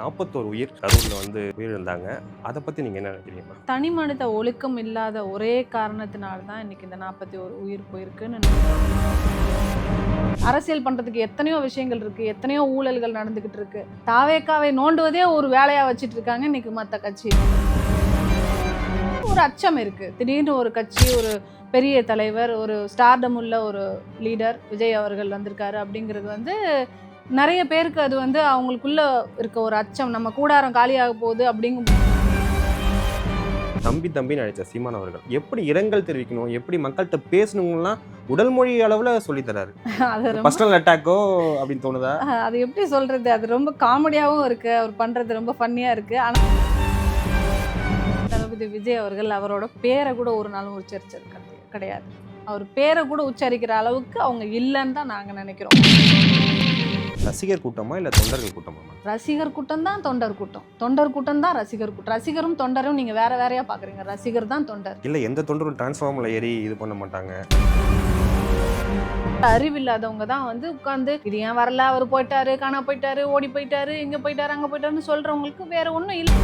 41 உயிர் கரூரில் உயிரிழந்தாங்க. அதை பற்றி நீங்கள் என்ன நினைக்கிறீங்க? தனி மனித ஒழுக்கம் இல்லாத ஒரே காரணத்தினால தான் இன்னைக்கு இந்த 41 உயிர் போயிருக்குன்னு அரசியல் பண்ணுறதுக்கு எத்தனையோ விஷயங்கள் இருக்குது, எத்தனையோ ஊழல்கள் நடந்துக்கிட்டு இருக்கு. தாவேக்காவை நோண்டுவதே ஒரு வேலையாக வச்சுட்டு இருக்காங்க இன்னைக்கு மற்ற கட்சி. ஒரு அச்சம் இருக்குது. திடீர்னு ஒரு கட்சி, ஒரு பெரிய தலைவர், ஒரு ஸ்டார்டம் உள்ள ஒரு லீடர் விஜய் அவர்கள் வந்திருக்காரு அப்படிங்கிறது நிறைய பேருக்கு அது அவங்களுக்குள்ள இருக்க ஒரு அச்சம், நம்ம கூடாரம் காலியாக போகுது அப்படிங்கும். தம்பி நினைச்ச சீமான் அவர்கள் எப்படி இரங்கல் தெரிவிக்கணும், எப்படி மக்கள்கிட்ட பேசணுங்கலாம் உடல் மொழி அளவில் சொல்லித்தராரு. பர்சனல் அட்டாக்கோ அப்படின்னு தோணுதா? அது எப்படி சொல்றது, அது ரொம்ப காமெடியாகவும் இருக்கு, அவர் பண்றது ரொம்ப ஃபன்னியா இருக்கு. ஆனால் தளபதி விஜய் அவர்கள் அவரோட பேரை கூட ஒரு நாளும் உச்சரிச்சது கிடையாது. அவர் பேரை கூட உச்சரிக்கிற அளவுக்கு அவங்க இல்லைன்னு தான் நாங்கள் நினைக்கிறோம். ரசிகர் கூட்டமா இல்லை தொண்டர்கள் கூட்டமா? ரசிகர் கூட்டம் தான் தொண்டர் கூட்டம், தொண்டர் கூட்டம் தான் ரசிகர் கூட்டம். ரசிகரும் தொண்டரும் நீங்கள் வேற வேறையா பார்க்குறீங்க. ரசிகர் தான் தொண்டர். இல்லை, எந்த தொண்டரும் டிரான்ஸ்ஃபார்மில் ஏறி இது பண்ண மாட்டாங்க. அறிவில்லாதவங்க தான் உட்காந்து இது ஏன் வரல, அவர் போயிட்டாரு, காணா போயிட்டாரு, ஓடி போயிட்டாரு, இங்கே போயிட்டாரு, அங்கே போயிட்டாருன்னு சொல்கிறவங்களுக்கு வேற ஒன்றும் இல்லை.